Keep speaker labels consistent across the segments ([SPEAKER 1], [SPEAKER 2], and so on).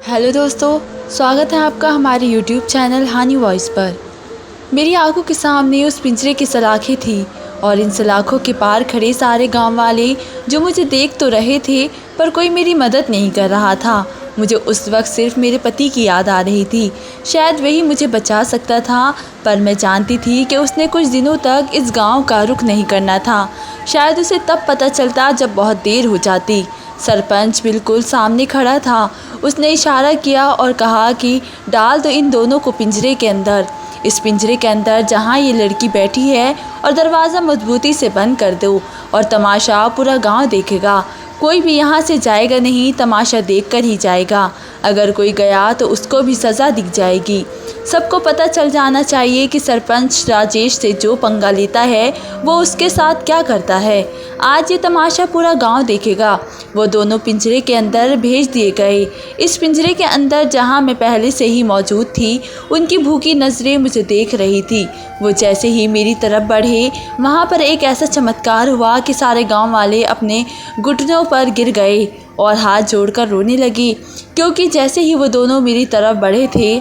[SPEAKER 1] Hello दोस्तों, स्वागत है आपका हमारे YouTube चैनल हानी वॉइस पर। मेरी आंखों के सामने उस पिंजरे की सलाखें थी और इन सलाखों के पार खड़े सारे गांव वाले जो मुझे देख तो रहे थे पर कोई मेरी मदद नहीं कर रहा था। मुझे उस वक्त सिर्फ मेरे पति की याद आ रही थी। शायद वही मुझे बचा सकता था, पर मैं जानती थी कि उसने कुछ दिनों तक इस गांव का रुख नहीं करना था। शायद उसे तब पता चलता जब बहुत देर हो जाती। सरपंच बिल्कुल सामने खड़ा था। उसने इशारा किया और कहा कि डाल दो इन दोनों को पिंजरे के अंदर, इस पिंजरे के अंदर जहाँ ये लड़की बैठी है, और दरवाज़ा मजबूती से बंद कर दो और तमाशा पूरा गांव देखेगा। कोई भी यहाँ से जाएगा नहीं, तमाशा देखकर ही जाएगा। अगर कोई गया तो उसको भी सज़ा दिख जाएगी। सबको पता चल जाना चाहिए कि सरपंच राजेश से जो पंगा लेता है वो उसके साथ क्या करता है। आज ये तमाशा पूरा गांव देखेगा। वो दोनों पिंजरे के अंदर भेज दिए गए। इस पिंजरे के अंदर जहां मैं पहले से ही मौजूद थी, उनकी भूखी नज़रें मुझे देख रही थी। वो जैसे ही मेरी तरफ बढ़े, वहां पर एक ऐसा चमत्कार हुआ कि सारे गांव वाले अपने घुटनों पर गिर गए और हाथ जोड़कर रोने लगे, क्योंकि जैसे ही वो दोनों मेरी तरफ बढ़े थे।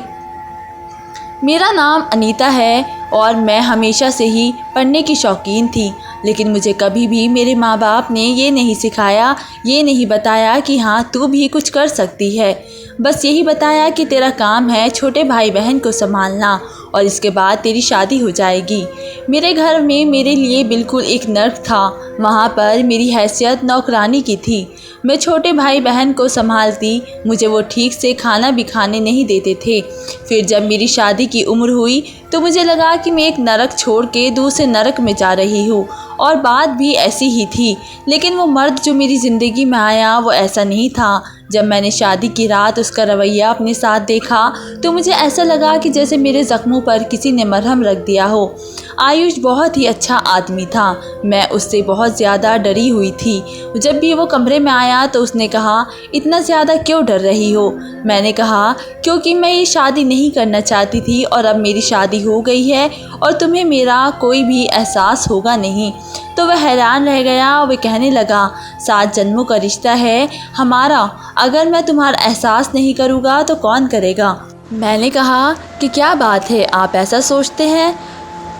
[SPEAKER 1] मेरा नाम अनीता है और मैं हमेशा से ही पढ़ने की शौकीन थी, लेकिन मुझे कभी भी मेरे माँ बाप ने ये नहीं सिखाया, ये नहीं बताया कि हाँ तू भी कुछ कर सकती है। बस यही बताया कि तेरा काम है छोटे भाई बहन को संभालना और इसके बाद तेरी शादी हो जाएगी। मेरे घर में मेरे लिए बिल्कुल एक नर्क था। वहाँ पर मेरी हैसियत नौकरानी की थी। मैं छोटे भाई बहन को संभालती, मुझे वो ठीक से खाना भी खाने नहीं देते थे। फिर जब मेरी शादी की उम्र हुई तो मुझे लगा कि मैं एक नरक छोड़ के दूसरे नरक में जा रही हूँ, और बात भी ऐसी ही थी। लेकिन वो मर्द जो मेरी ज़िंदगी में आया वो ऐसा नहीं था। जब मैंने शादी की रात उसका रवैया अपने साथ देखा तो मुझे ऐसा लगा कि जैसे मेरे ज़ख्मों पर किसी ने मरहम रख दिया हो। आयुष बहुत ही अच्छा आदमी था। मैं उससे बहुत ज़्यादा डरी हुई थी। जब भी वो कमरे में आया तो उसने कहा, इतना ज़्यादा क्यों डर रही हो? मैंने कहा, क्योंकि मैं ये शादी नहीं करना चाहती थी और अब मेरी शादी हो गई है और तुम्हें मेरा कोई भी एहसास होगा नहीं। तो वह हैरान रह गया और वह कहने लगा, 7 जन्मों का रिश्ता है हमारा, अगर मैं तुम्हारा एहसास नहीं करूँगा तो कौन करेगा? मैंने कहा कि क्या बात है, आप ऐसा सोचते हैं?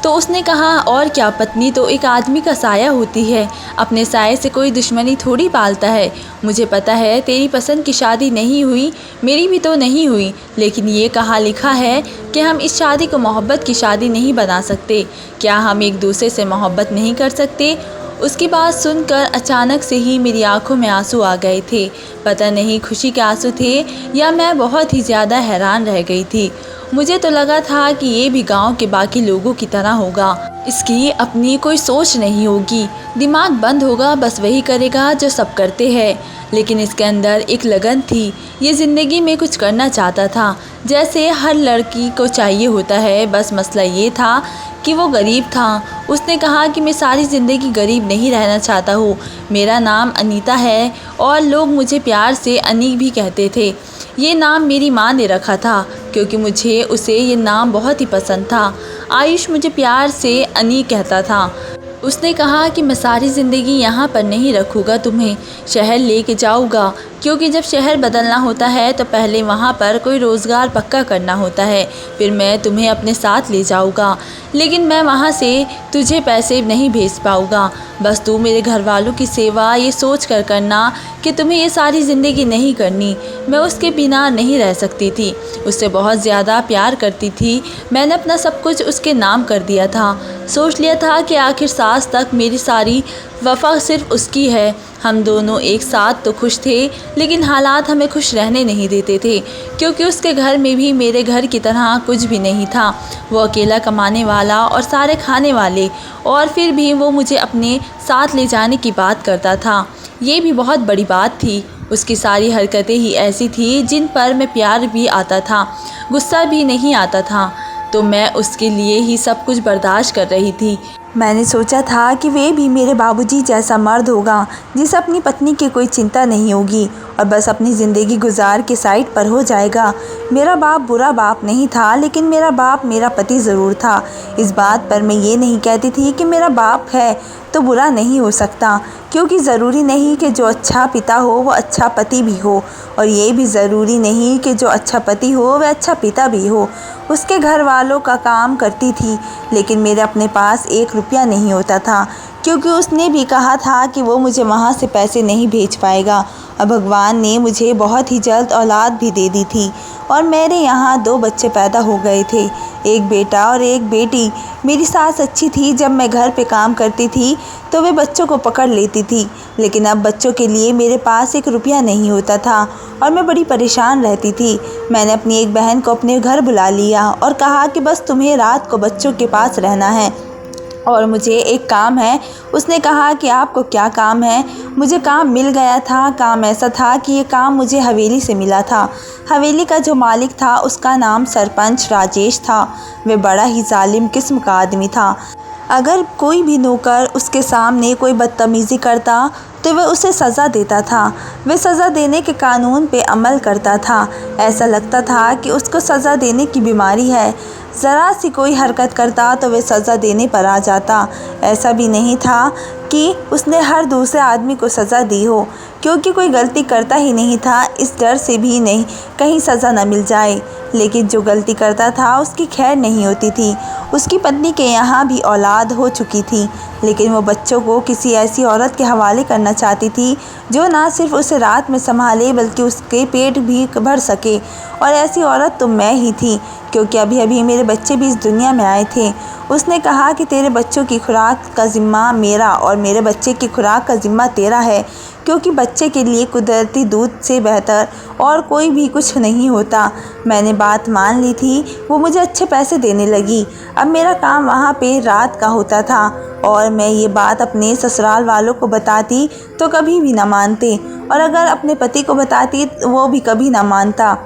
[SPEAKER 1] तो उसने कहा, और क्या, पत्नी तो एक आदमी का साया होती है, अपने साये से कोई दुश्मनी थोड़ी पालता है। मुझे पता है तेरी पसंद की शादी नहीं हुई, मेरी भी तो नहीं हुई, लेकिन ये कहा लिखा है कि हम इस शादी को मोहब्बत की शादी नहीं बना सकते। क्या हम एक दूसरे से मोहब्बत नहीं कर सकते? उसकी बात सुनकर अचानक से ही मेरी आंखों में आंसू आ गए थे। पता नहीं खुशी के आंसू थे या मैं बहुत ही ज़्यादा हैरान रह गई थी। मुझे तो लगा था कि ये भी गांव के बाकी लोगों की तरह होगा, इसकी अपनी कोई सोच नहीं होगी, दिमाग बंद होगा, बस वही करेगा जो सब करते हैं। लेकिन इसके अंदर एक लगन थी, ये ज़िंदगी में कुछ करना चाहता था, जैसे हर लड़की को चाहिए होता है। बस मसला ये था कि वो गरीब था। उसने कहा कि मैं सारी ज़िंदगी गरीब नहीं रहना चाहता हूँ। मेरा नाम अनीता है और लोग मुझे प्यार से अनी भी कहते थे। ये नाम मेरी माँ ने रखा था क्योंकि मुझे उसे ये नाम बहुत ही पसंद था। आयुष मुझे प्यार से अनी कहता था। उसने कहा कि मैं सारी ज़िंदगी यहाँ पर नहीं रखूँगा, तुम्हें शहर लेके जाऊँगा, क्योंकि जब शहर बदलना होता है तो पहले वहाँ पर कोई रोज़गार पक्का करना होता है, फिर मैं तुम्हें अपने साथ ले जाऊँगा। लेकिन मैं वहाँ से तुझे पैसे नहीं भेज पाऊँगा। बस तू मेरे घर वालों की सेवा ये सोच कर करना कि तुम्हें ये सारी ज़िंदगी नहीं करनी। मैं उसके बिना नहीं रह सकती थी, उससे बहुत ज़्यादा प्यार करती थी। मैंने अपना सब कुछ उसके नाम कर दिया था। सोच लिया था कि आखिर सांस तक मेरी सारी वफ़ा सिर्फ उसकी है। हम दोनों एक साथ तो खुश थे, लेकिन हालात हमें खुश रहने नहीं देते थे, क्योंकि उसके घर में भी मेरे घर की तरह कुछ भी नहीं था। वो अकेला कमाने वाला और सारे खाने वाले, और फिर भी वो मुझे अपने साथ ले जाने की बात करता था। ये भी बहुत बड़ी बात थी। उसकी सारी हरकतें ही ऐसी थी जिन पर मैं प्यार भी आता था, गुस्सा भी नहीं आता था, तो मैं उसके लिए ही सब कुछ बर्दाश्त कर रही थी। मैंने सोचा था कि वे भी मेरे बाबूजी जैसा मर्द होगा, जिसे अपनी पत्नी की कोई चिंता नहीं होगी और बस अपनी ज़िंदगी गुजार के साइड पर हो जाएगा। मेरा बाप बुरा बाप नहीं था, लेकिन मेरा बाप मेरा पति ज़रूर था। इस बात पर मैं ये नहीं कहती थी कि मेरा बाप है
[SPEAKER 2] तो बुरा नहीं हो सकता, क्योंकि ज़रूरी नहीं कि जो अच्छा पिता हो वो अच्छा पति भी हो, और ये भी ज़रूरी नहीं कि जो अच्छा पति हो वह अच्छा पिता भी हो। उसके घर वालों का काम करती थी, लेकिन मेरे अपने पास 1 रुपया नहीं होता था, क्योंकि उसने भी कहा था कि वो मुझे वहाँ से पैसे नहीं भेज पाएगा। और भगवान ने मुझे बहुत ही जल्द औलाद भी दे दी थी, और मेरे यहाँ 2 बच्चे पैदा हो गए थे, एक बेटा और एक बेटी। मेरी सास अच्छी थी, जब मैं घर पे काम करती थी तो वे बच्चों को पकड़ लेती थी, लेकिन अब बच्चों के लिए मेरे पास 1 रुपया नहीं होता था और मैं बड़ी परेशान रहती थी। मैंने अपनी एक बहन को अपने घर बुला लिया और कहा कि बस तुम्हें रात को बच्चों के पास रहना है और मुझे एक काम है। उसने कहा कि आपको क्या काम है? मुझे काम मिल गया था। काम ऐसा था कि ये काम मुझे हवेली से मिला था। हवेली का जो मालिक था उसका नाम सरपंच राजेश था। वह बड़ा ही जालिम किस्म का आदमी था। अगर कोई भी नौकर उसके सामने कोई बदतमीज़ी करता तो वह उसे सज़ा देता था। वह सज़ा देने के कानून पे अमल करता था। ऐसा लगता था कि उसको सज़ा देने की बीमारी है। ज़रा सी कोई हरकत करता तो वह सज़ा देने पर आ जाता। ऐसा भी नहीं था कि उसने हर दूसरे आदमी को सज़ा दी हो, क्योंकि कोई गलती करता ही नहीं था, इस डर से भी नहीं कहीं सज़ा न मिल जाए। लेकिन जो गलती करता था उसकी खैर नहीं होती थी। उसकी पत्नी के यहाँ भी औलाद हो चुकी थी, लेकिन वो बच्चों को किसी ऐसी औरत के हवाले करना चाहती थी जो ना सिर्फ उसे रात में संभाले बल्कि उसके पेट भी भर सके। और ऐसी औरत तो मैं ही थी, क्योंकि अभी अभी मेरे बच्चे भी इस दुनिया में आए थे। उसने कहा कि तेरे बच्चों की खुराक का ज़िम्मा मेरा और मेरे बच्चे की खुराक का ज़िम्मा तेरा है, क्योंकि बच्चे के लिए कुदरती दूध से बेहतर और कोई भी कुछ नहीं होता। मैंने बात मान ली थी। वो मुझे अच्छे पैसे देने लगी। अब मेरा काम वहाँ पे रात का होता था, और मैं ये बात अपने ससुराल वालों को बताती तो कभी भी ना मानते, और अगर अपने पति को बताती वो भी कभी ना मानता।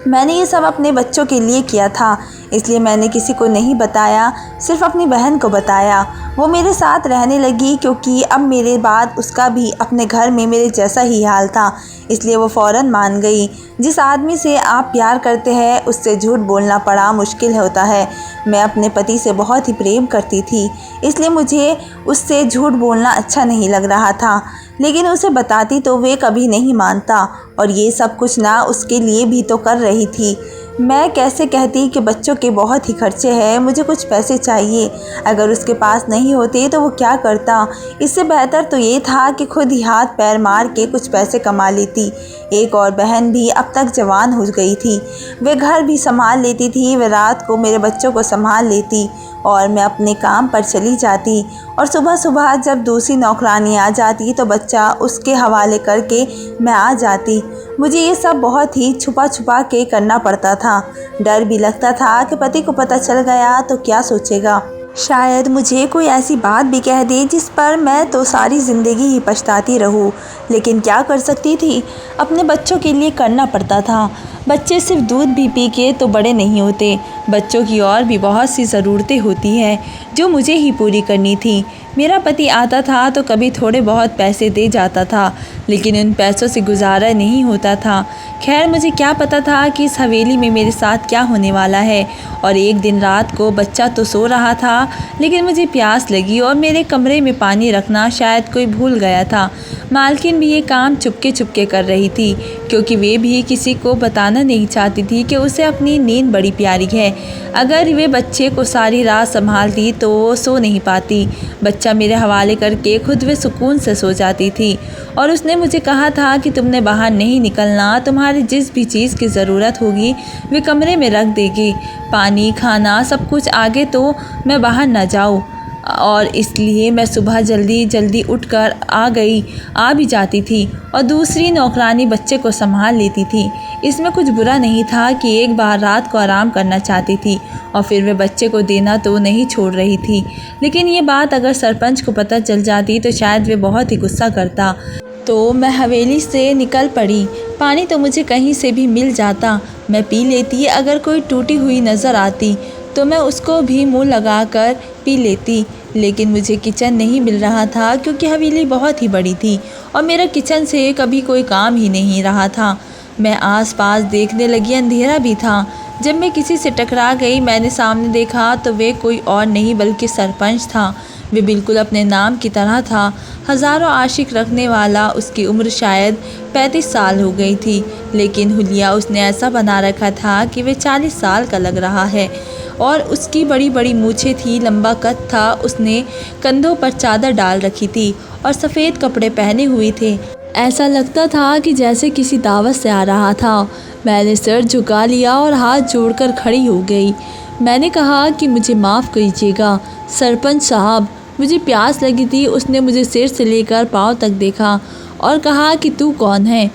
[SPEAKER 2] मैंने ये सब अपने बच्चों के लिए किया था, इसलिए मैंने किसी को नहीं बताया, सिर्फ अपनी बहन को बताया। वो मेरे साथ रहने लगी, क्योंकि अब मेरे बाद उसका भी अपने घर में मेरे जैसा ही हाल था, इसलिए वो फ़ौरन मान गई। जिस आदमी से आप प्यार करते हैं उससे झूठ बोलना बड़ा मुश्किल होता है। मैं अपने पति से बहुत ही प्रेम करती थी, इसलिए मुझे उससे झूठ बोलना अच्छा नहीं लग रहा था, लेकिन उसे बताती तो वे कभी नहीं मानता, और ये सब कुछ ना उसके लिए भी तो कर रही थी। मैं कैसे कहती कि बच्चों के बहुत ही खर्चे हैं, मुझे कुछ पैसे चाहिए। अगर उसके पास नहीं होते तो वो क्या करता? इससे बेहतर तो ये था कि खुद ही हाथ पैर मार के कुछ पैसे कमा लेती। एक और बहन भी अब तक जवान हो गई थी। वे घर भी संभाल लेती थी। वे रात को मेरे बच्चों को संभाल लेती और मैं अपने काम पर चली जाती, और सुबह सुबह जब दूसरी नौकरानी आ जाती तो बच्चा उसके हवाले करके मैं आ जाती। मुझे ये सब बहुत ही छुपा छुपा के करना पड़ता था। डर भी लगता था कि पति को पता चल गया तो क्या सोचेगा। शायद मुझे कोई ऐसी बात भी कह दे जिस पर मैं तो सारी ज़िंदगी ही पछताती रहूं, लेकिन क्या कर सकती थी? अपने बच्चों के लिए करना पड़ता था। बच्चे सिर्फ दूध भी पी के तो बड़े नहीं होते। बच्चों की और भी बहुत सी ज़रूरतें होती हैं जो मुझे ही पूरी करनी थी। मेरा पति आता था तो कभी थोड़े बहुत पैसे दे जाता था, लेकिन उन पैसों से गुजारा नहीं होता था। खैर, मुझे क्या पता था कि इस हवेली में मेरे साथ क्या होने वाला है। और एक दिन रात को बच्चा तो सो रहा था, लेकिन मुझे प्यास लगी और मेरे कमरे में पानी रखना शायद कोई भूल गया था। मालकिन भी ये काम चुपके चुपके कर रही थी, क्योंकि वे भी किसी को बताना नहीं चाहती थी कि उसे अपनी नींद बड़ी प्यारी है। अगर वे बच्चे को सारी रात संभालती तो वो सो नहीं पाती। बच्चा मेरे हवाले करके खुद वे सुकून से सो जाती थी। और उसने मुझे कहा था कि तुमने बाहर नहीं निकलना, तुम्हारी जिस भी चीज़ की ज़रूरत होगी वे कमरे में रख देगी, पानी खाना सब कुछ, आगे तो मैं बाहर न जाऊँ। और इसलिए मैं सुबह जल्दी जल्दी उठकर आ भी जाती थी, और दूसरी नौकरानी बच्चे को संभाल लेती थी। इसमें कुछ बुरा नहीं था कि एक बार रात को आराम करना चाहती थी और फिर वे बच्चे को देना तो नहीं छोड़ रही थी। लेकिन ये बात अगर सरपंच को पता चल जाती तो शायद वे बहुत ही गुस्सा करता। तो मैं हवेली से निकल पड़ी। पानी तो मुझे कहीं से भी मिल जाता, मैं पी लेती। अगर कोई टूटी हुई नज़र आती तो मैं उसको भी मुंह लगाकर पी लेती। लेकिन मुझे किचन नहीं मिल रहा था, क्योंकि हवेली बहुत ही बड़ी थी और मेरा किचन से कभी कोई काम ही नहीं रहा था।
[SPEAKER 1] मैं आसपास देखने लगी, अंधेरा भी था। जब मैं किसी से टकरा गई, मैंने सामने देखा तो वे कोई और नहीं बल्कि सरपंच था। वे बिल्कुल अपने नाम की तरह था, हज़ारों आशिक रखने वाला। उसकी उम्र शायद 35 साल हो गई थी, लेकिन हुलिया उसने ऐसा बना रखा था कि वे 40 साल का लग रहा है। और उसकी बड़ी बड़ी मूछें थी, लंबा कद था। उसने कंधों पर चादर डाल रखी थी और सफ़ेद कपड़े पहने हुए थे। ऐसा लगता था कि जैसे किसी दावत से आ रहा था। मैंने सर झुका लिया और हाथ जोड़कर खड़ी हो गई। मैंने कहा कि मुझे माफ़ कीजिएगा सरपंच साहब, मुझे प्यास लगी थी। उसने मुझे सिर से लेकर पाँव तक देखा और कहा कि तू कौन है?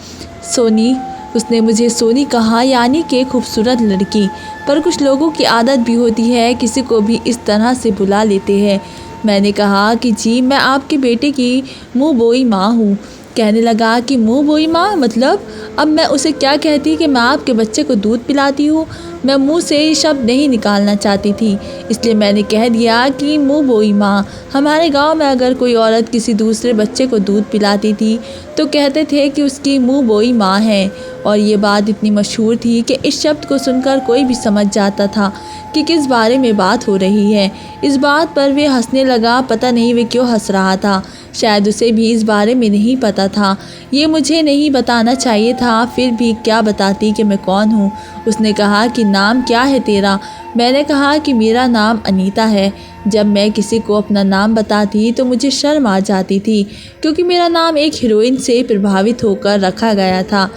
[SPEAKER 1] सोनी। उसने मुझे सोनी कहा, यानी कि खूबसूरत लड़की। पर कुछ लोगों की आदत भी होती है, किसी को भी इस तरह से बुला लेते हैं। मैंने कहा कि जी, मैं आपके बेटे की मुँह बोई माँ हूँ। कहने लगा कि मुँह बोई माँ मतलब? अब मैं उसे क्या कहती कि मैं आपके बच्चे को दूध पिलाती हूँ? मैं मुंह से ये शब्द नहीं निकालना चाहती थी, इसलिए मैंने कह दिया कि मुँह बोई माँ। हमारे गांव में अगर कोई औरत किसी दूसरे बच्चे को दूध पिलाती थी तो कहते थे कि उसकी मुँह बोई माँ है। और ये बात इतनी मशहूर थी कि इस शब्द को सुनकर कोई भी समझ जाता था कि किस बारे में बात हो रही है। इस बात पर वे हंसने लगा। पता नहीं वे क्यों हंस रहा था, शायद उसे भी इस बारे में नहीं पता था। ये मुझे नहीं बताना चाहिए था, फिर भी क्या बताती कि मैं कौन हूँ। उसने कहा कि नाम क्या है तेरा? मैंने कहा कि मेरा नाम अनीता है। जब मैं किसी को अपना नाम बताती तो मुझे शर्म आ जाती थी, क्योंकि मेरा नाम एक हीरोइन से प्रभावित होकर रखा गया था।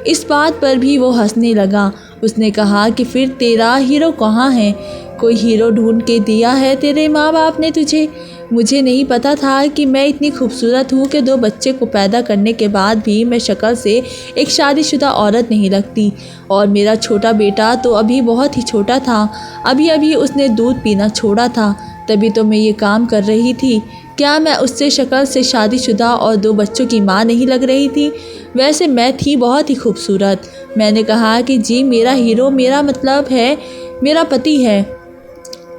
[SPEAKER 1] इस बात पर भी वो हंसने लगा। उसने कहा कि फिर तेरा हीरो कहाँ है? कोई हीरो ढूंढ के दिया है तेरे माँ बाप ने तुझे? मुझे नहीं पता था कि मैं इतनी खूबसूरत हूँ कि 2 बच्चे को पैदा करने के बाद भी मैं शक्ल से एक शादीशुदा औरत नहीं लगती। और मेरा छोटा बेटा तो अभी बहुत ही छोटा था, अभी अभी उसने दूध पीना छोड़ा था, तभी तो मैं ये काम कर रही थी। क्या मैं उससे शक्ल से शादीशुदा और 2 बच्चों की माँ नहीं लग रही थी? वैसे मैं थी बहुत ही खूबसूरत। मैंने कहा कि जी, मेरा हीरो, मेरा मतलब है मेरा पति है,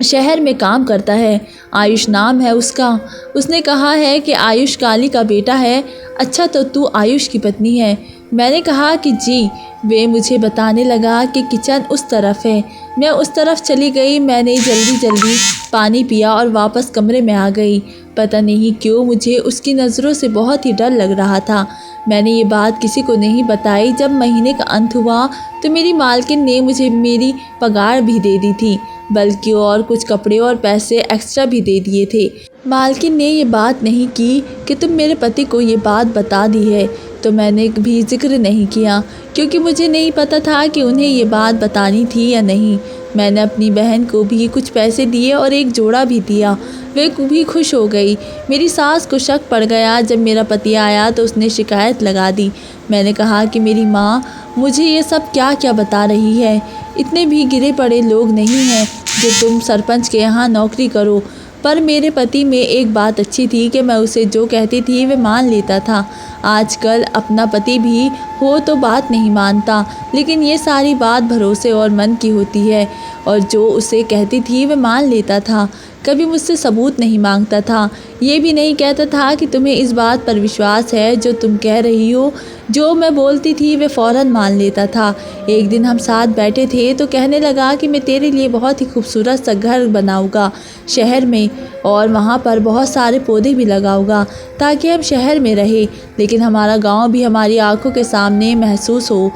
[SPEAKER 1] शहर में काम करता है, आयुष नाम है उसका। उसने कहा है कि आयुष काली का बेटा है। अच्छा, तो तू आयुष की पत्नी है? मैंने कहा कि जी। वे मुझे बताने लगा कि किचन उस तरफ है। मैं उस तरफ चली गई। मैंने जल्दी जल्दी पानी पिया और वापस कमरे में आ गई। पता नहीं क्यों मुझे उसकी नज़रों से बहुत ही डर लग रहा था। मैंने ये बात किसी को नहीं बताई। जब महीने का अंत हुआ तो मेरी मालकिन ने मुझे मेरी पगार भी दे दी थी, बल्कि और कुछ कपड़े और पैसे एक्स्ट्रा भी दे दिए थे। मालकिन ने ये बात नहीं की कि तुम मेरे पति को ये बात बता दी है, तो मैंने भी जिक्र नहीं किया, क्योंकि मुझे नहीं पता था कि उन्हें ये बात बतानी थी या नहीं। मैंने अपनी बहन को भी कुछ पैसे दिए और एक जोड़ा भी दिया। वे भी खुश हो गई। मेरी सास को शक पड़ गया। जब मेरा पति आया तो उसने शिकायत लगा दी। मैंने कहा कि मेरी माँ मुझे ये सब क्या क्या बता रही है। इतने भी गिरे पड़े लोग नहीं हैं जो तुम सरपंच के यहाँ नौकरी करो। पर मेरे पति में एक बात अच्छी थी कि मैं उसे जो कहती थी वे मान लेता था। आजकल अपना पति भी हो तो बात नहीं मानता, लेकिन ये सारी बात भरोसे और मन की होती है। और जो उसे कहती थी वे मान लेता था। कभी मुझसे सबूत नहीं मांगता था। ये भी नहीं कहता था कि तुम्हें इस बात पर विश्वास है जो तुम कह रही हो। जो मैं बोलती थी वे फ़ौरन मान लेता था। एक दिन हम साथ बैठे थे तो कहने लगा कि मैं तेरे लिए बहुत ही खूबसूरत सा घर बनाऊंगा शहर में, और वहाँ पर बहुत सारे पौधे भी लगाऊंगा ताकि हम शहर में रहे, लेकिन हमारा गांव भी हमारी आंखों के सामने महसूस हो।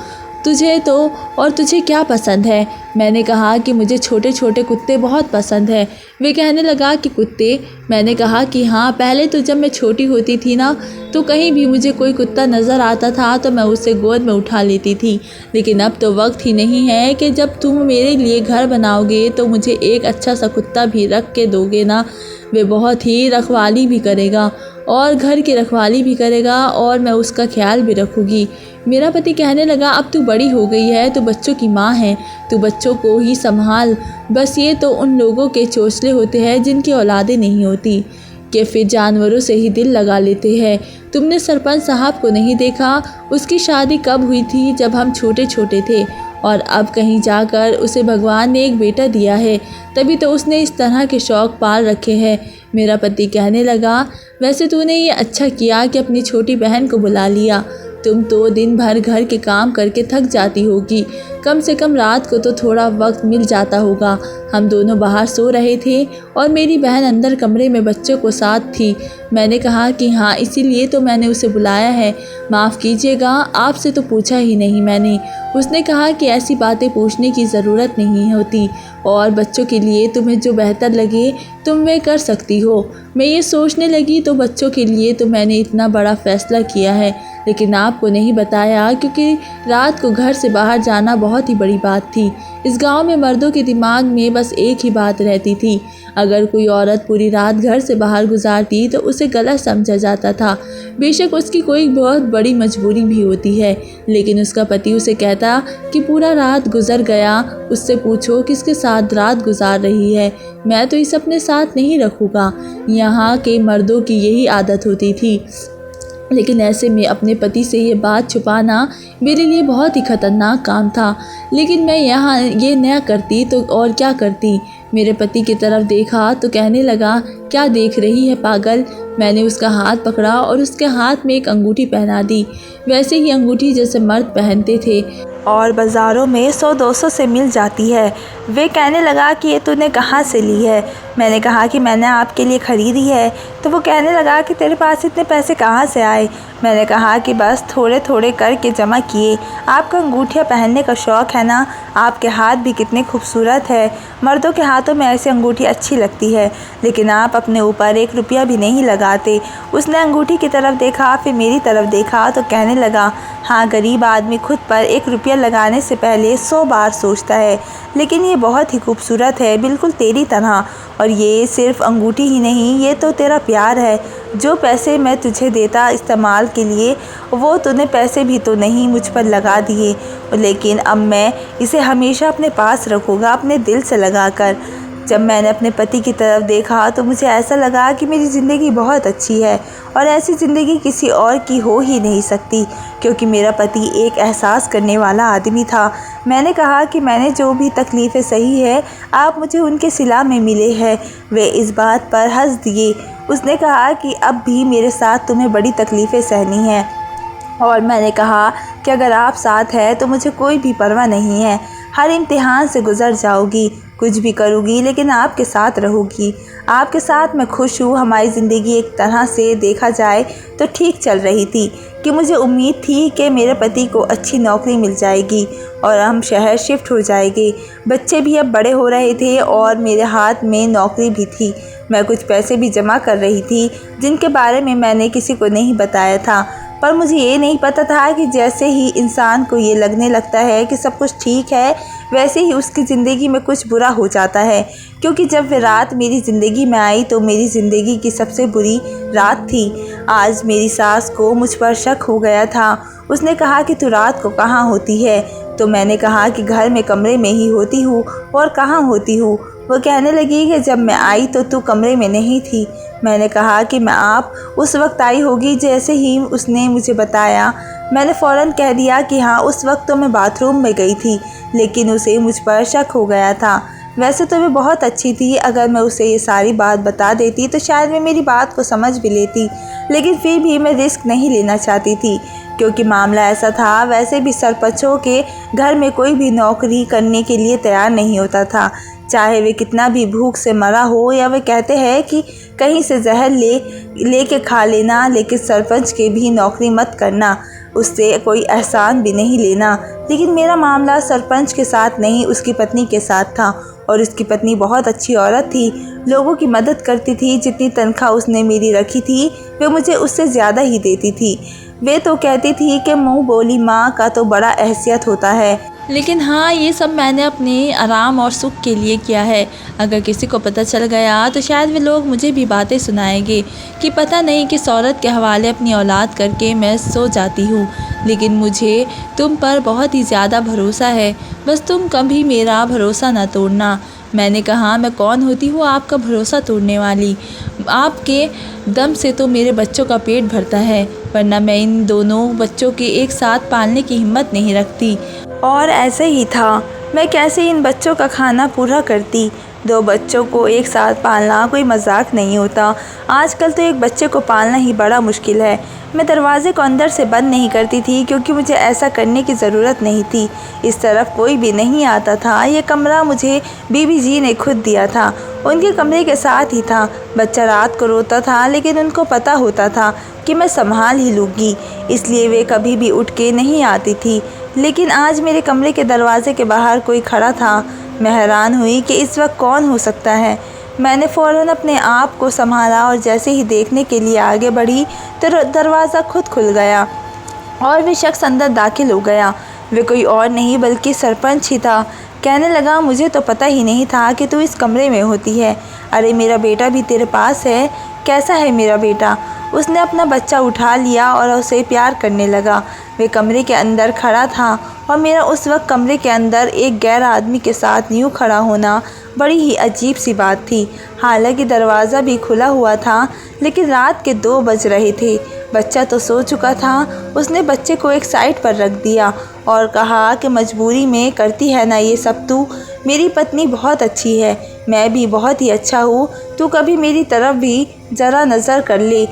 [SPEAKER 1] तुझे तो और तुझे क्या पसंद है? मैंने कहा कि मुझे छोटे छोटे कुत्ते बहुत पसंद है। वे कहने लगा कि कुत्ते? मैंने कहा कि हाँ, पहले तो जब मैं छोटी होती थी ना, तो कहीं भी मुझे कोई कुत्ता नज़र आता था तो मैं उसे गोद में उठा लेती थी। लेकिन अब तो वक्त ही नहीं है कि जब तुम मेरे लिए घर बनाओगे तो मुझे एक अच्छा सा कुत्ता भी रख के दोगे ना। वे बहुत ही रखवाली भी करेगा और घर की रखवाली भी करेगा और मैं उसका ख्याल भी रखूँगी। मेरा पति कहने लगा, अब तू बड़ी हो गई है, तू बच्चों की माँ है, तू बच्चों को ही संभाल। बस ये तो उन लोगों के चोचले होते हैं जिनकी औलादें नहीं होती, कि फिर जानवरों से ही दिल लगा लेते हैं। तुमने सरपंच साहब को नहीं देखा? उसकी शादी कब हुई थी? जब हम छोटे छोटे थे, और अब कहीं जाकर उसे भगवान ने एक बेटा दिया है, तभी तो उसने इस तरह के शौक़ पाल रखे हैं। मेरा पति कहने लगा, वैसे तूने ये अच्छा किया कि अपनी छोटी बहन को बुला लिया। तुम तो दिन भर घर के काम करके थक जाती होगी, कम से कम रात को तो थोड़ा वक्त मिल जाता होगा। हम दोनों बाहर सो रहे थे और मेरी बहन अंदर कमरे में बच्चों को साथ थी। मैंने कहा कि हाँ, इसीलिए तो मैंने उसे बुलाया है। माफ़ कीजिएगा, आपसे तो पूछा ही नहीं मैंने। उसने कहा कि ऐसी बातें पूछने की ज़रूरत नहीं होती और बच्चों के लिए तुम्हें जो बेहतर लगे तुम वे कर सकती हो। मैं ये सोचने लगी तो बच्चों के लिए तो मैंने इतना बड़ा फ़ैसला किया है, लेकिन आपको नहीं बताया क्योंकि रात को घर से बाहर जाना बहुत ही बड़ी बात थी। इस गांव में मर्दों के दिमाग में बस एक ही बात रहती थी, अगर कोई औरत पूरी रात घर से बाहर गुजारती तो उसे गलत समझा जाता था। बेशक उसकी कोई बहुत बड़ी मजबूरी भी होती है, लेकिन उसका पति उसे कहता कि पूरा रात गुजर गया, उससे पूछो किसके साथ रात गुजार रही है, मैं तो इसे अपने साथ नहीं रखूँगा। यहाँ के मर्दों की यही आदत होती थी। लेकिन ऐसे में अपने पति से ये बात छुपाना मेरे लिए बहुत ही ख़तरनाक काम था। लेकिन मैं यहाँ ये न करती तो और क्या करती। मेरे पति की तरफ देखा तो कहने लगा, क्या देख रही है पागल। मैंने उसका हाथ पकड़ा और उसके हाथ में एक अंगूठी पहना दी, वैसे ही अंगूठी जैसे मर्द पहनते थे
[SPEAKER 2] और बाज़ारों में 100-200 से मिल जाती है। वे कहने लगा कि ये तूने कहाँ से ली है। मैंने कहा कि मैंने आपके लिए ख़रीदी है। तो वो कहने लगा कि तेरे पास इतने पैसे कहाँ से आए। मैंने कहा कि बस थोड़े थोड़े करके जमा किए। आपको अंगूठियाँ पहनने का शौक़ है ना, आपके हाथ भी कितने खूबसूरत है। मर्दों के हाथों में ऐसी अंगूठी अच्छी लगती है, लेकिन आप अपने ऊपर 1 रुपया भी नहीं लगाते। उसने अंगूठी की तरफ देखा, फिर मेरी तरफ देखा तो कहने लगा, हाँ, गरीब आदमी खुद पर 1 रुपया लगाने से पहले 100 बार सोचता है, लेकिन ये बहुत ही खूबसूरत है, बिल्कुल तेरी तरह। और ये सिर्फ़ अंगूठी ही नहीं, ये तो तेरा प्यार है। जो पैसे मैं तुझे देता इस्तेमाल के लिए, वो तूने पैसे भी तो नहीं मुझ पर लगा दिए, लेकिन अब मैं इसे हमेशा अपने पास रखूँगा, अपने दिल से लगा कर। जब मैंने अपने पति की तरफ देखा तो मुझे ऐसा लगा कि मेरी ज़िंदगी बहुत अच्छी है और ऐसी ज़िंदगी किसी और की हो ही नहीं सकती, क्योंकि मेरा पति एक एहसास करने वाला आदमी था। मैंने कहा कि मैंने जो भी तकलीफ़ें सही है, आप मुझे उनके सिला में मिले हैं। वे इस बात पर हंस दिए। उसने कहा कि अब भी मेरे साथ तुम्हें बड़ी तकलीफ़ें सहनी हैं, और मैंने कहा कि अगर आप साथ हैं तो मुझे कोई भी परवाह नहीं है। हर इम्तिहान से गुज़र जाऊगी, कुछ भी करूँगी, लेकिन आपके साथ रहूँगी। आपके साथ मैं खुश हूँ। हमारी ज़िंदगी एक तरह से देखा जाए तो ठीक चल रही थी कि मुझे उम्मीद थी कि मेरे पति को अच्छी नौकरी मिल जाएगी और हम शहर शिफ्ट हो जाएंगे। बच्चे भी अब बड़े हो रहे थे और मेरे हाथ में नौकरी भी थी। मैं कुछ पैसे भी जमा कर रही थी, जिनके बारे में मैंने किसी को नहीं बताया था। पर मुझे ये नहीं पता था कि जैसे ही इंसान को ये लगने लगता है कि सब कुछ ठीक है, वैसे ही उसकी ज़िंदगी में कुछ बुरा हो जाता है। क्योंकि जब वह रात मेरी ज़िंदगी में आई तो मेरी ज़िंदगी की सबसे बुरी रात थी। आज मेरी सास को मुझ पर शक हो गया था। उसने कहा कि तू रात को कहाँ होती है। तो मैंने कहा कि घर में कमरे में ही होती हूँ। और कहाँ होती हूँ। वो कहने लगी कि जब मैं आई तो तू कमरे में नहीं थी। मैंने कहा कि मैं आप उस वक्त आई होगी जैसे ही उसने मुझे बताया। मैंने फ़ौरन कह दिया कि हाँ, उस वक्त तो मैं बाथरूम में गई थी, लेकिन उसे मुझ पर शक हो गया था। वैसे तो मैं बहुत अच्छी थी, अगर मैं उसे ये सारी बात बता देती तो शायद मैं मेरी बात को समझ भी लेती, लेकिन फिर भी मैं रिस्क नहीं लेना चाहती थी, क्योंकि मामला ऐसा था। वैसे भी सरपंचों के घर में कोई भी नौकरी करने के लिए तैयार नहीं होता था, चाहे वे कितना भी भूख से मरा हो, या वे कहते हैं कि कहीं से जहर ले के खा लेना, लेकिन सरपंच के भी नौकरी मत करना, उससे कोई एहसान भी नहीं लेना। लेकिन मेरा मामला सरपंच के साथ नहीं, उसकी पत्नी के साथ था। और उसकी पत्नी बहुत अच्छी औरत थी, लोगों की मदद करती थी। जितनी तनख्वाह उसने मेरी रखी थी, वे मुझे उससे ज़्यादा ही देती थी। वे तो कहती थी कि मुँह बोली माँ का तो बड़ा हैसियत होता है।
[SPEAKER 1] लेकिन हाँ, ये सब मैंने अपने आराम और सुख के लिए किया है। अगर किसी को पता चल गया तो शायद वे लोग मुझे भी बातें सुनाएंगे कि पता नहीं किस औरत के हवाले अपनी औलाद करके मैं सो जाती हूँ। लेकिन मुझे तुम पर बहुत ही ज़्यादा भरोसा है, बस तुम कभी मेरा भरोसा ना तोड़ना। मैंने कहा, मैं कौन होती हूँ आपका भरोसा तोड़ने वाली। आपके दम से तो मेरे बच्चों का पेट भरता है, वरना मैं इन दोनों बच्चों के एक साथ पालने की हिम्मत नहीं रखती।
[SPEAKER 2] और ऐसे ही था, मैं कैसे इन बच्चों का खाना पूरा करती। 2 बच्चों को एक साथ पालना कोई मजाक नहीं होता। आजकल तो एक बच्चे को पालना ही बड़ा मुश्किल है। मैं दरवाज़े को अंदर से बंद नहीं करती थी क्योंकि मुझे ऐसा करने की ज़रूरत नहीं थी। इस तरफ कोई भी नहीं आता था। ये कमरा मुझे बीबी जी ने खुद दिया था। उनके कमरे के साथ ही था। बच्चा रात को रोता था लेकिन उनको पता होता था कि मैं संभाल ही लूँगी, इसलिए वे कभी भी उठ के नहीं आती थी। लेकिन आज मेरे कमरे के दरवाजे के बाहर कोई खड़ा था। मैं हैरान हुई कि इस वक्त कौन हो सकता है। मैंने फ़ौरन अपने आप को संभाला और जैसे ही देखने के लिए आगे बढ़ी तो दरवाज़ा खुद खुल गया और वे शख्स अंदर दाखिल हो गया। वे कोई और नहीं बल्कि सरपंच ही था। कहने लगा, मुझे तो पता ही नहीं था कि तू इस कमरे में होती है। अरे मेरा बेटा भी तेरे पास है। कैसा है मेरा बेटा? उसने अपना बच्चा उठा लिया और उसे प्यार करने लगा। वे कमरे के अंदर खड़ा था और मेरा उस वक्त कमरे के अंदर एक गैर आदमी के साथ यूँ खड़ा होना बड़ी ही अजीब सी बात थी। हालांकि दरवाज़ा भी खुला हुआ था लेकिन रात के 2 बज रहे थे। बच्चा तो सो चुका था। उसने बच्चे को एक साइड पर रख दिया और कहा कि मजबूरी में करती है ना ये सब तू। मेरी पत्नी बहुत अच्छी है, मैं भी बहुत ही अच्छा हूँ। तू कभी मेरी तरफ भी ज़रा नज़र कर ले।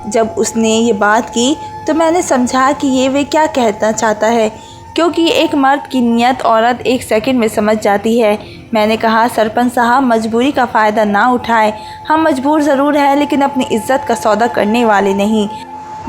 [SPEAKER 2] जब उसने ये बात की तो मैंने समझा कि ये वे क्या कहना चाहता है, क्योंकि एक मर्द की नीयत औरत 1 सेकंड में समझ जाती है। मैंने कहा, सरपंच साहब मजबूरी का फ़ायदा ना उठाएं। हम मजबूर ज़रूर हैं लेकिन अपनी इज्जत का सौदा करने वाले नहीं।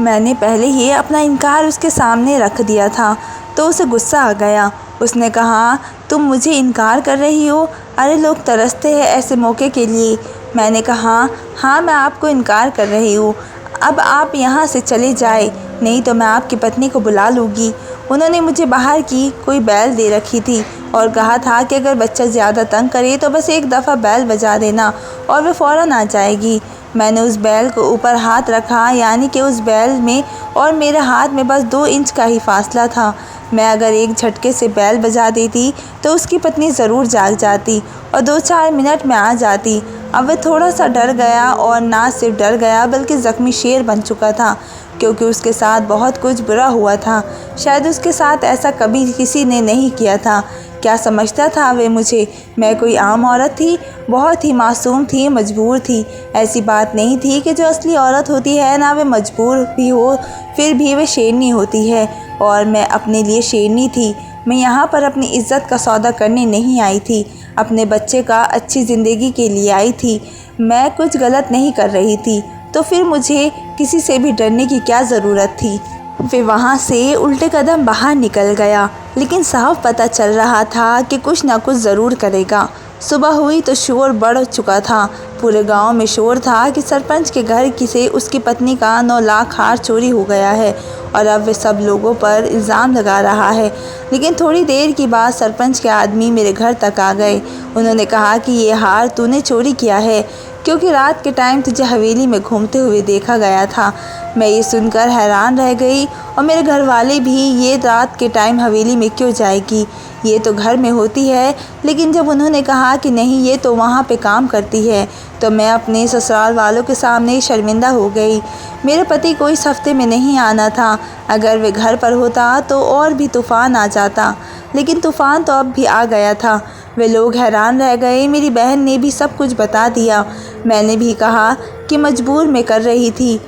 [SPEAKER 2] मैंने पहले ही अपना इनकार उसके सामने रख दिया था तो उसे गुस्सा आ गया। उसने कहा, तुम मुझे इनकार कर रही हो? अरे लोग तरसते हैं ऐसे मौके के लिए। मैंने कहा, हाँ मैं आपको इनकार कर रही हूँ। अब आप यहाँ से चले जाए, नहीं तो मैं आपकी पत्नी को बुला लूँगी। उन्होंने मुझे बाहर की कोई बैल दे रखी थी और कहा था कि अगर बच्चा ज़्यादा तंग करे तो बस एक दफ़ा बैल बजा देना और वह फ़ौरन आ जाएगी। मैंने उस बैल को ऊपर हाथ रखा, यानी कि उस बैल में और मेरे हाथ में बस 2 इंच का ही फासला था। मैं अगर एक झटके से बैल बजा देती तो उसकी पत्नी ज़रूर जाग जाती और 2-4 मिनट में आ जाती। अब वह थोड़ा सा डर गया और ना सिर्फ डर गया बल्कि ज़ख्मी शेर बन चुका था, क्योंकि उसके साथ बहुत कुछ बुरा हुआ था। शायद उसके साथ ऐसा कभी किसी ने नहीं किया था। क्या समझता था वे मुझे? मैं कोई आम औरत थी, बहुत ही मासूम थी, मजबूर थी। ऐसी बात नहीं थी कि जो असली औरत होती है ना वे मजबूर भी हो फिर भी वे शेरनी होती है, और मैं अपने लिए शेरनी थी। मैं यहाँ पर अपनी इज्जत का सौदा करने नहीं आई थी, अपने बच्चे का अच्छी ज़िंदगी के लिए आई थी। मैं कुछ गलत नहीं कर रही थी, तो फिर मुझे किसी से भी डरने की क्या ज़रूरत थी। वे वहाँ से उल्टे कदम बाहर निकल गया, लेकिन साफ पता चल रहा था कि कुछ ना कुछ ज़रूर करेगा। सुबह हुई तो शोर बढ़ चुका था। पूरे गांव में शोर था कि सरपंच के घर से उसकी पत्नी का 9 लाख हार चोरी हो गया है और अब वे सब लोगों पर इल्ज़ाम लगा रहा है। लेकिन थोड़ी देर के बाद सरपंच के आदमी मेरे घर तक आ गए। उन्होंने कहा कि ये हार तूने चोरी किया है, क्योंकि रात के टाइम तुझे हवेली में घूमते हुए देखा गया था। मैं ये सुनकर हैरान रह गई और मेरे घर वाले भी, ये रात के टाइम हवेली में क्यों जाएगी, ये तो घर में होती है। लेकिन जब उन्होंने कहा कि नहीं ये तो वहाँ पे काम करती है, तो मैं अपने ससुराल वालों के सामने शर्मिंदा हो गई। मेरे पति को इस हफ्ते में नहीं आना था। अगर वे घर पर होता तो और भी तूफ़ान आ जाता, लेकिन तूफ़ान तो अब भी आ गया था। वे लोग हैरान रह गए। मेरी बहन ने भी सब कुछ बता दिया। मैंने भी कहा कि मजबूर मैं कर रही थी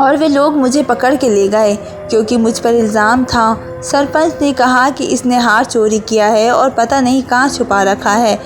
[SPEAKER 2] और वे लोग मुझे पकड़ के ले गए क्योंकि मुझ पर इल्ज़ाम था। सरपंच ने कहा कि इसने हार चोरी किया है और पता नहीं कहाँ छुपा रखा है।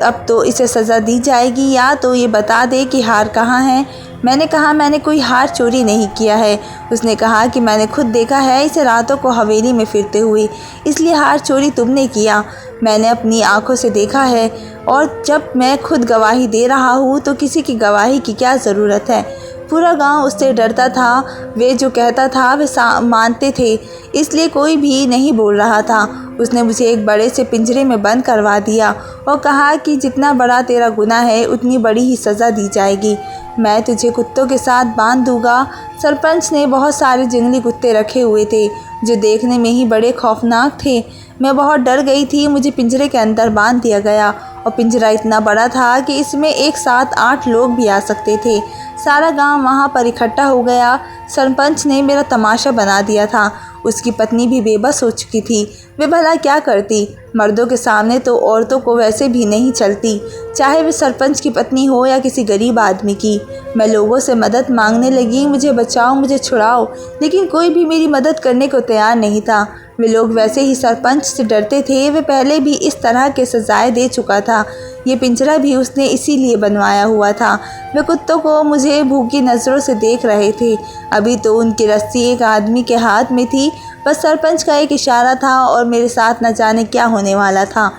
[SPEAKER 2] अब तो इसे सज़ा दी जाएगी, या तो ये बता दे कि हार कहाँ है। मैंने कहा मैंने कोई हार चोरी नहीं किया है। उसने कहा कि मैंने खुद देखा है इसे रातों को हवेली में फिरते हुए, इसलिए हार चोरी तुमने किया। मैंने अपनी आंखों से देखा है और जब मैं खुद गवाही दे रहा हूँ तो किसी की गवाही की क्या ज़रूरत है। पूरा गांव उससे डरता था। वे जो कहता था वे मानते थे, इसलिए कोई भी नहीं बोल रहा था। उसने मुझे एक बड़े से पिंजरे में बंद करवा दिया और कहा कि जितना बड़ा तेरा गुनाह है उतनी बड़ी ही सज़ा दी जाएगी। मैं तुझे कुत्तों के साथ बांध दूंगा। सरपंच ने बहुत सारे जंगली कुत्ते रखे हुए थे जो देखने में ही बड़े खौफनाक थे। मैं बहुत डर गई थी। मुझे पिंजरे के अंदर बांध दिया गया और पिंजरा इतना बड़ा था कि इसमें एक साथ 8 लोग भी आ सकते थे। सारा गांव वहां पर इकट्ठा हो गया। सरपंच ने मेरा तमाशा बना दिया था। उसकी पत्नी भी बेबस हो चुकी थी। वे भला क्या करती? मर्दों के सामने तो औरतों को वैसे भी नहीं चलती, चाहे वे सरपंच की पत्नी हो या किसी गरीब आदमी की। मैं लोगों से मदद मांगने लगी, मुझे बचाओ, मुझे छुड़ाओ, लेकिन कोई भी मेरी मदद करने को तैयार नहीं था। वे लोग वैसे ही सरपंच से डरते थे, वे पहले भी इस तरह के सजाएं दे चुका था। ये पिंजरा भी उसने इसीलिए बनवाया हुआ था। वे कुत्तों को मुझे भूखी नज़रों से देख रहे थे। अभी तो उनकी रस्सी एक आदमी के हाथ में थी, बस सरपंच का एक इशारा था और मेरे साथ न जाने क्या होने वाला था।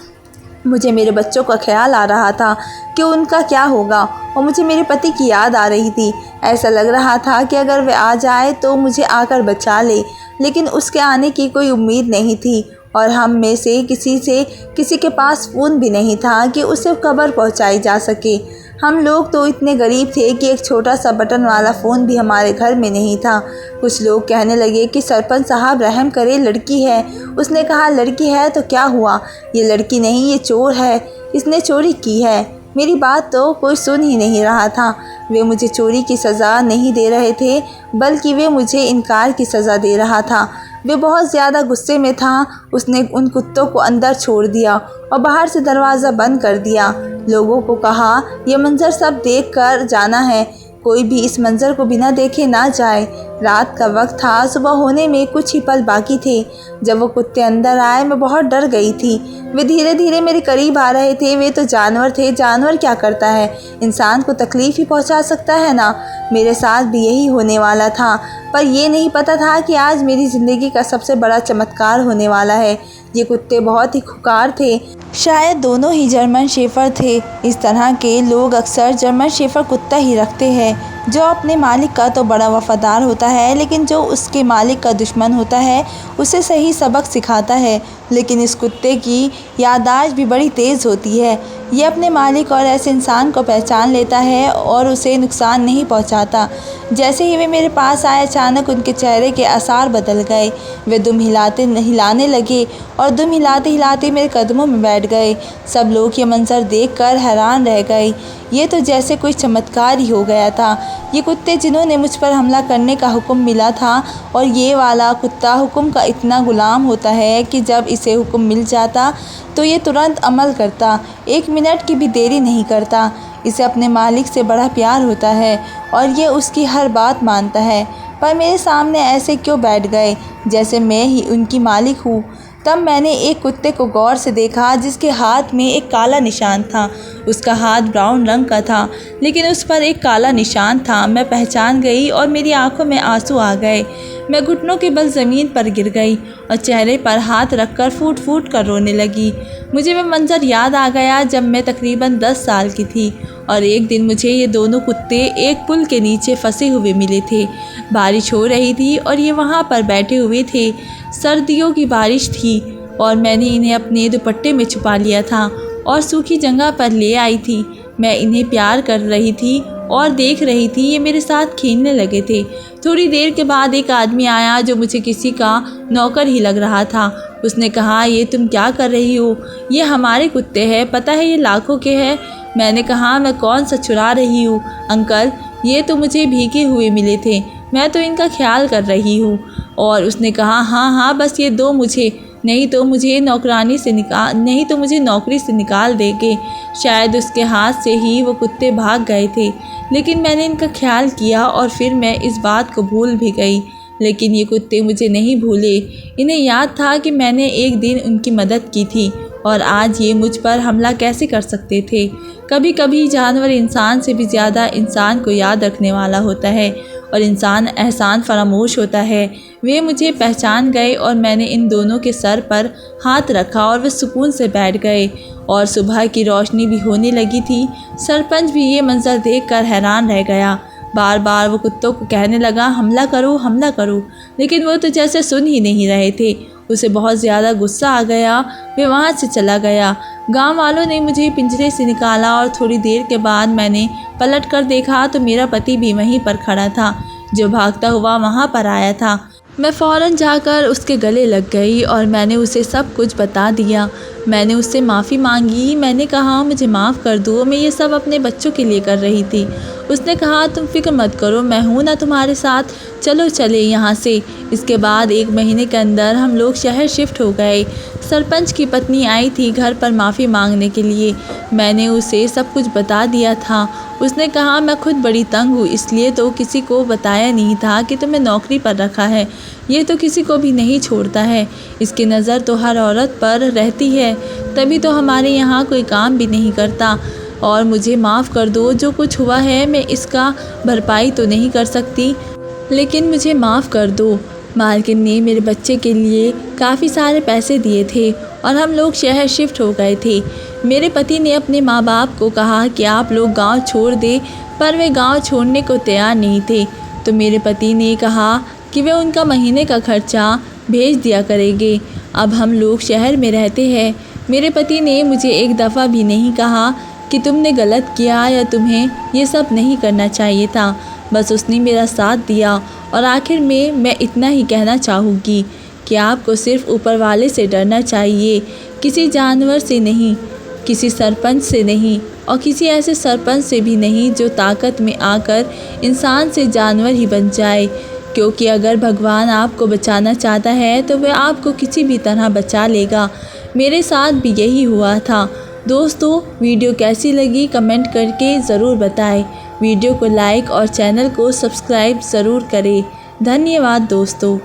[SPEAKER 2] मुझे मेरे बच्चों का ख्याल आ रहा था कि उनका क्या होगा, और मुझे मेरे पति की याद आ रही थी। ऐसा लग रहा था कि अगर वे आ जाए तो मुझे आकर बचा ले, लेकिन उसके आने की कोई उम्मीद नहीं थी और हम में से किसी के पास फ़ोन भी नहीं था कि उसे खबर पहुंचाई जा सके। हम लोग तो इतने गरीब थे कि एक छोटा सा बटन वाला फ़ोन भी हमारे घर में नहीं था। कुछ लोग कहने लगे कि सरपंच साहब रहम करे, लड़की है। उसने कहा, लड़की है तो क्या हुआ? ये लड़की नहीं, ये चोर है, इसने चोरी की है। मेरी बात तो कोई सुन ही नहीं रहा था। वे मुझे चोरी की सज़ा नहीं दे रहे थे, बल्कि वे मुझे इनकार की सज़ा दे रहा था। वे बहुत ज़्यादा गुस्से में था। उसने उन कुत्तों को अंदर छोड़ दिया और बाहर से दरवाज़ा बंद कर दिया। लोगों को कहा, यह मंज़र सब देख कर जाना है, कोई भी इस मंज़र को बिना देखे ना जाए। रात का वक्त था, सुबह होने में कुछ ही पल बाकी थे। जब वो कुत्ते अंदर आए, मैं बहुत डर गई थी। वे धीरे धीरे मेरे करीब आ रहे थे। वे तो जानवर थे, जानवर क्या करता है, इंसान को तकलीफ़ ही पहुंचा सकता है ना। मेरे साथ भी यही होने वाला था, पर यह नहीं पता था कि आज मेरी ज़िंदगी का सबसे बड़ा चमत्कार होने वाला है। ये कुत्ते बहुत ही खुकार थे, शायद दोनों ही जर्मन शेफर थे। इस तरह के लोग अक्सर जर्मन शेफर कुत्ता ही रखते हैं, जो अपने मालिक का तो बड़ा वफ़ादार होता है, लेकिन जो उसके मालिक का दुश्मन होता है उसे सही सबक सिखाता है। लेकिन इस कुत्ते की याददाश्त भी बड़ी तेज़ होती है। ये अपने मालिक और ऐसे इंसान को पहचान लेता है और उसे नुकसान नहीं पहुंचाता। जैसे ही वे मेरे पास आए, अचानक उनके चेहरे के आसार बदल गए। वे दुम हिलाने लगे और दुम हिलाते हिलाते मेरे कदमों में बैठ गए। सब लोग ये मंजर देखकर हैरान रह गए। ये तो जैसे कोई चमत्कार ही हो गया था। ये कुत्ते जिन्होंने मुझ पर हमला करने का हुक्म मिला था, और ये वाला कुत्ता हुक्म का इतना गुलाम होता है कि जब इसे हुक्म मिल जाता तो ये तुरंत अमल करता, 1 मिनट की भी देरी नहीं करता। इसे अपने मालिक से बड़ा प्यार होता है और ये उसकी हर बात मानता है। पर मेरे सामने ऐसे क्यों बैठ गए, जैसे मैं ही उनकी मालिक हूँ। तब मैंने एक कुत्ते को गौर से देखा जिसके हाथ में एक काला निशान था। उसका हाथ ब्राउन रंग का था, लेकिन उस पर एक काला निशान था। मैं पहचान गई और मेरी आंखों में आंसू आ गए। मैं घुटनों के बल ज़मीन पर गिर गई और चेहरे पर हाथ रखकर फूट फूट कर रोने लगी। मुझे वह मंजर याद आ गया जब मैं तकरीबन 10 साल की थी और एक दिन मुझे ये दोनों कुत्ते एक पुल के नीचे फंसे हुए मिले थे। बारिश हो रही थी और ये वहाँ पर बैठे हुए थे। सर्दियों की बारिश थी और मैंने इन्हें अपने दुपट्टे में छुपा लिया था और सूखी जगह पर ले आई थी। मैं इन्हें प्यार कर रही थी और देख रही थी, ये मेरे साथ खेलने लगे थे। थोड़ी देर के बाद एक आदमी आया जो मुझे किसी का नौकर ही लग रहा था। उसने कहा, ये तुम क्या कर रही हो? ये हमारे कुत्ते हैं, पता है ये लाखों के हैं। मैंने कहा, मैं कौन सा चुरा रही हूँ अंकल, ये तो मुझे भीगे हुए मिले थे, मैं तो इनका ख्याल कर रही हूँ। और उसने कहा, हाँ हाँ बस ये दो मुझे, नहीं तो मुझे नौकरी से निकाल देंगे। शायद उसके हाथ से ही वो कुत्ते भाग गए थे, लेकिन मैंने इनका ख्याल किया और फिर मैं इस बात को भूल भी गई। लेकिन ये कुत्ते मुझे नहीं भूले। इन्हें याद था कि मैंने एक दिन उनकी मदद की थी और आज ये मुझ पर हमला कैसे कर सकते थे। कभी कभी जानवर इंसान से भी ज़्यादा इंसान को याद रखने वाला होता है और इंसान एहसान फरामोश होता है। वे मुझे पहचान गए और मैंने इन दोनों के सर पर हाथ रखा और वे सुकून से बैठ गए और सुबह की रोशनी भी होने लगी थी। सरपंच भी ये मंजर देखकर हैरान रह गया। बार बार वो कुत्तों को कहने लगा, हमला करो हमला करो, लेकिन वो तो जैसे सुन ही नहीं रहे थे। उसे बहुत ज़्यादा गुस्सा आ गया। वे वहाँ से चला गया। गांव वालों ने मुझे पिंजरे से निकाला और थोड़ी देर के बाद मैंने पलट कर देखा तो मेरा पति भी वहीं पर खड़ा था, जो भागता हुआ वहाँ पर आया था।
[SPEAKER 1] मैं फ़ौरन जाकर उसके गले लग गई और मैंने उसे सब कुछ बता दिया। मैंने उससे माफ़ी मांगी। मैंने कहा मुझे माफ़ कर दो, मैं ये सब अपने बच्चों के लिए कर रही थी। उसने कहा तुम फिक्र मत करो, मैं हूँ ना तुम्हारे साथ, चलो चले यहाँ से। इसके बाद 1 महीने के अंदर हम लोग शहर शिफ्ट हो गए। सरपंच की पत्नी आई थी घर पर माफ़ी मांगने के लिए। मैंने उसे सब कुछ बता दिया था। उसने कहा मैं खुद बड़ी तंग हूँ, इसलिए तो किसी को बताया नहीं था कि तुम्हें नौकरी पर रखा है। ये तो किसी को भी नहीं छोड़ता है, इसकी नज़र तो हर औरत पर रहती है, तभी तो हमारे यहाँ कोई काम भी नहीं करता। और मुझे माफ़ कर दो, जो कुछ हुआ है मैं इसका भरपाई तो नहीं कर सकती, लेकिन मुझे माफ़ कर दो। मालकिन ने मेरे बच्चे के लिए काफ़ी सारे पैसे दिए थे और हम लोग शहर शिफ्ट हो गए थे। मेरे पति ने अपने माँ बाप को कहा कि आप लोग गांव छोड़ दें, पर वे गांव छोड़ने को तैयार नहीं थे। तो मेरे पति ने कहा कि वे उनका महीने का खर्चा भेज दिया करेंगे। अब हम लोग शहर में रहते हैं। मेरे पति ने मुझे एक दफ़ा भी नहीं कहा कि तुमने गलत किया या तुम्हें ये सब नहीं करना चाहिए था। बस उसने मेरा साथ दिया। और आखिर में मैं इतना ही कहना चाहूँगी कि आपको सिर्फ ऊपर वाले से डरना चाहिए, किसी जानवर से नहीं, किसी सरपंच से नहीं, और किसी ऐसे सरपंच से भी नहीं जो ताकत में आकर इंसान से जानवर ही बन जाए। क्योंकि अगर भगवान आपको बचाना चाहता है तो वह आपको किसी भी तरह बचा लेगा। मेरे साथ भी यही हुआ था। दोस्तों, वीडियो कैसी लगी कमेंट करके ज़रूर बताएं। वीडियो को लाइक और चैनल को सब्सक्राइब ज़रूर करें। धन्यवाद दोस्तों।